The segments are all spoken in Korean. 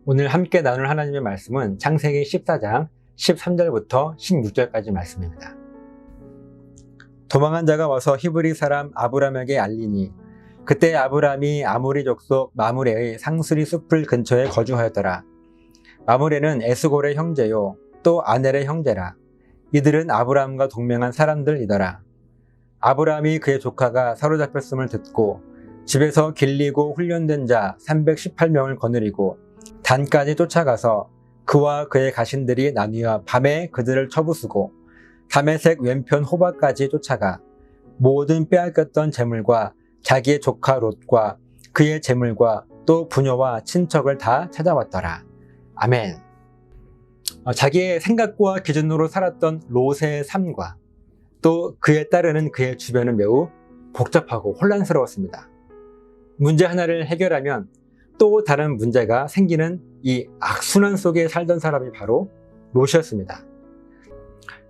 오늘 함께 나눌 하나님의 말씀은 창세기 14장 13절부터 16절까지 말씀입니다. 도망한 자가 와서 히브리 사람 아브람에게 알리니 그때 아브람이 아모리 족속 마므레의 상수리 숲을 근처에 거주하였더라. 마므레는 에스골의 형제요 또 아넬의 형제라. 이들은 아브람과 동맹한 사람들이더라. 아브람이 그의 조카가 사로잡혔음을 듣고 집에서 길리고 훈련된 자 318명을 거느리고 단까지 쫓아가서 그와 그의 가신들이 나뉘어 밤에 그들을 쳐부수고 다메섹 왼편 호바까지 쫓아가 모든 빼앗겼던 재물과 자기의 조카 롯과 그의 재물과 또 부녀와 친척을 다 찾아왔더라. 아멘. 자기의 생각과 기준으로 살았던 롯의 삶과 또 그에 따르는 그의 주변은 매우 복잡하고 혼란스러웠습니다. 문제 하나를 해결하면 또 다른 문제가 생기는 이 악순환 속에 살던 사람이 바로 롯이었습니다.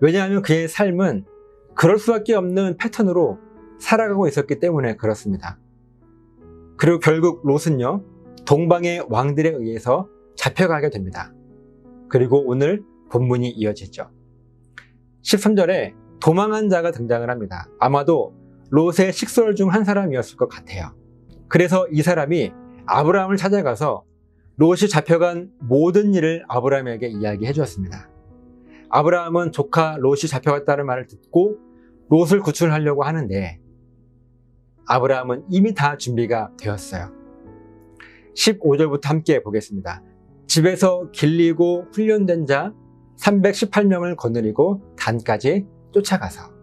왜냐하면 그의 삶은 그럴 수밖에 없는 패턴으로 살아가고 있었기 때문에 그렇습니다. 그리고 결국 롯은요, 동방의 왕들에 의해서 잡혀가게 됩니다. 그리고 오늘 본문이 이어지죠. 13절에 도망한 자가 등장을 합니다. 아마도 롯의 식솔 중 한 사람이었을 것 같아요. 그래서 이 사람이 아브라함을 찾아가서 롯이 잡혀간 모든 일을 아브라함에게 이야기해 주었습니다. 아브라함은 조카 롯이 잡혀갔다는 말을 듣고 롯을 구출하려고 하는데 아브라함은 이미 다 준비가 되었어요. 15절부터 함께 보겠습니다. 집에서 길리고 훈련된 자 318명을 거느리고 단까지 쫓아가서.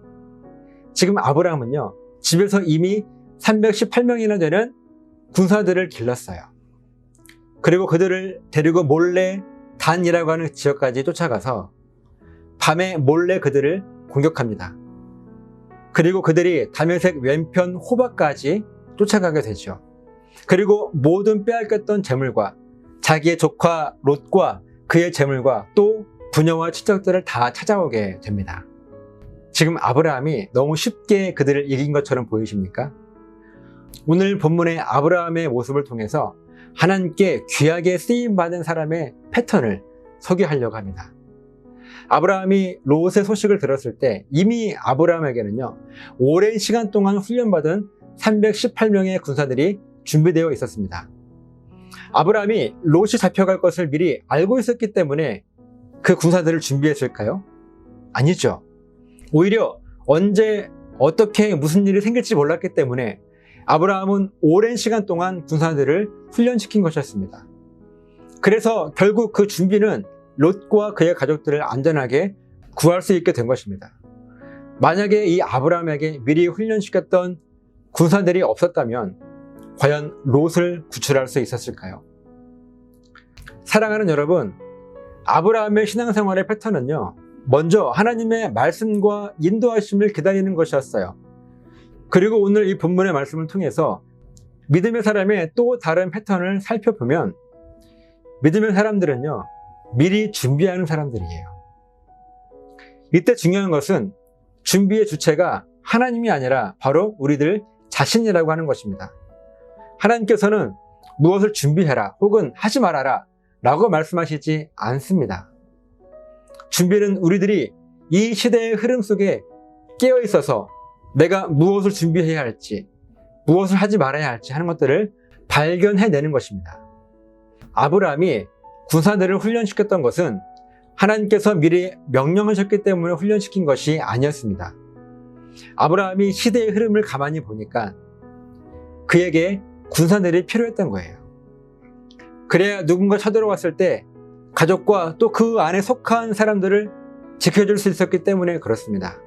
지금 아브라함은요, 집에서 이미 318명이나 되는 군사들을 길렀어요. 그리고 그들을 데리고 몰래 단이라고 하는 지역까지 쫓아가서 밤에 몰래 그들을 공격합니다. 그리고 그들이 다메섹 왼편 호바까지 쫓아가게 되죠. 그리고 모든 빼앗겼던 재물과 자기의 조카 롯과 그의 재물과 또 부녀와 친척들을 다 찾아오게 됩니다. 지금 아브라함이 너무 쉽게 그들을 이긴 것처럼 보이십니까? 오늘 본문의 아브라함의 모습을 통해서 하나님께 귀하게 쓰임받은 사람의 패턴을 소개하려고 합니다. 아브라함이 롯의 소식을 들었을 때 이미 아브라함에게는요, 오랜 시간 동안 훈련받은 318명의 군사들이 준비되어 있었습니다. 아브라함이 롯이 잡혀갈 것을 미리 알고 있었기 때문에 그 군사들을 준비했을까요? 아니죠. 오히려 언제 어떻게 무슨 일이 생길지 몰랐기 때문에 아브라함은 오랜 시간 동안 군사들을 훈련시킨 것이었습니다. 그래서 결국 그 준비는 롯과 그의 가족들을 안전하게 구할 수 있게 된 것입니다. 만약에 이 아브라함에게 미리 훈련시켰던 군사들이 없었다면 과연 롯을 구출할 수 있었을까요? 사랑하는 여러분, 아브라함의 신앙생활의 패턴은요, 먼저 하나님의 말씀과 인도하심을 기다리는 것이었어요. 그리고 오늘 이 본문의 말씀을 통해서 믿음의 사람의 또 다른 패턴을 살펴보면 믿음의 사람들은요, 미리 준비하는 사람들이에요. 이때 중요한 것은 준비의 주체가 하나님이 아니라 바로 우리들 자신이라고 하는 것입니다. 하나님께서는 무엇을 준비해라 혹은 하지 말아라 라고 말씀하시지 않습니다. 준비는 우리들이 이 시대의 흐름 속에 깨어 있어서 내가 무엇을 준비해야 할지, 무엇을 하지 말아야 할지 하는 것들을 발견해내는 것입니다. 아브라함이 군사들을 훈련시켰던 것은 하나님께서 미리 명령하셨기 때문에 훈련시킨 것이 아니었습니다. 아브라함이 시대의 흐름을 가만히 보니까 그에게 군사들이 필요했던 거예요. 그래야 누군가 쳐들어왔을 때 가족과 또 그 안에 속한 사람들을 지켜줄 수 있었기 때문에 그렇습니다.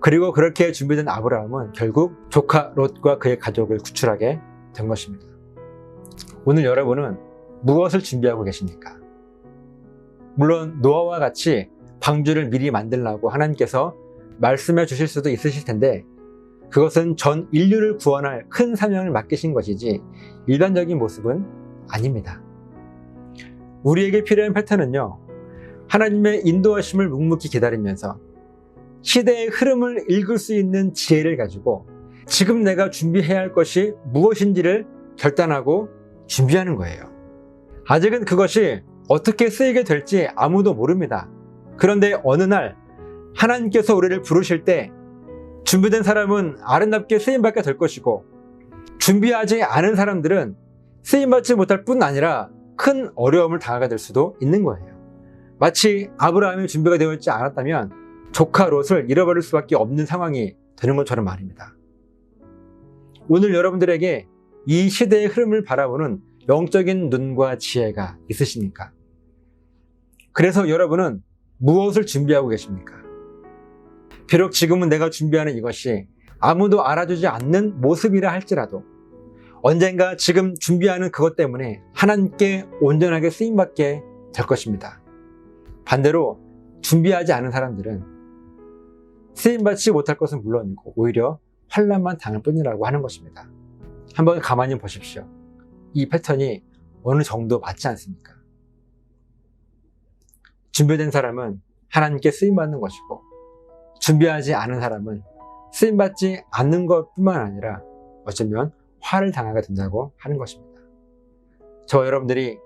그리고 그렇게 준비된 아브라함은 결국 조카 롯과 그의 가족을 구출하게 된 것입니다. 오늘 여러분은 무엇을 준비하고 계십니까? 물론 노아와 같이 방주를 미리 만들라고 하나님께서 말씀해 주실 수도 있으실 텐데 그것은 전 인류를 구원할 큰 사명을 맡기신 것이지 일반적인 모습은 아닙니다. 우리에게 필요한 패턴은요, 하나님의 인도하심을 묵묵히 기다리면서 시대의 흐름을 읽을 수 있는 지혜를 가지고 지금 내가 준비해야 할 것이 무엇인지를 결단하고 준비하는 거예요. 아직은 그것이 어떻게 쓰이게 될지 아무도 모릅니다. 그런데 어느 날 하나님께서 우리를 부르실 때 준비된 사람은 아름답게 쓰임받게 될 것이고, 준비하지 않은 사람들은 쓰임받지 못할 뿐 아니라 큰 어려움을 당하게 될 수도 있는 거예요. 마치 아브라함이 준비가 되어 있지 않았다면 조카 롯을 잃어버릴 수밖에 없는 상황이 되는 것처럼 말입니다. 오늘 여러분들에게 이 시대의 흐름을 바라보는 영적인 눈과 지혜가 있으십니까? 그래서 여러분은 무엇을 준비하고 계십니까? 비록 지금은 내가 준비하는 이것이 아무도 알아주지 않는 모습이라 할지라도 언젠가 지금 준비하는 그것 때문에 하나님께 온전하게 쓰임받게 될 것입니다. 반대로 준비하지 않은 사람들은 쓰임받지 못할 것은 물론이고 오히려 환난만 당할 뿐이라고 하는 것입니다. 한번 가만히 보십시오. 이 패턴이 어느 정도 맞지 않습니까? 준비된 사람은 하나님께 쓰임받는 것이고, 준비하지 않은 사람은 쓰임받지 않는 것뿐만 아니라 어쩌면 화를 당하게 된다고 하는 것입니다. 저와 여러분들이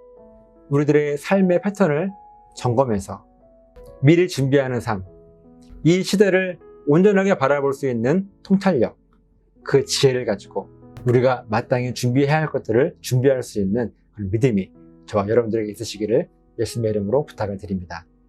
우리들의 삶의 패턴을 점검해서 미리 준비하는 삶, 이 시대를 온전하게 바라볼 수 있는 통찰력, 그 지혜를 가지고 우리가 마땅히 준비해야 할 것들을 준비할 수 있는 그런 믿음이 저와 여러분들에게 있으시기를 예수님의 이름으로 부탁을 드립니다.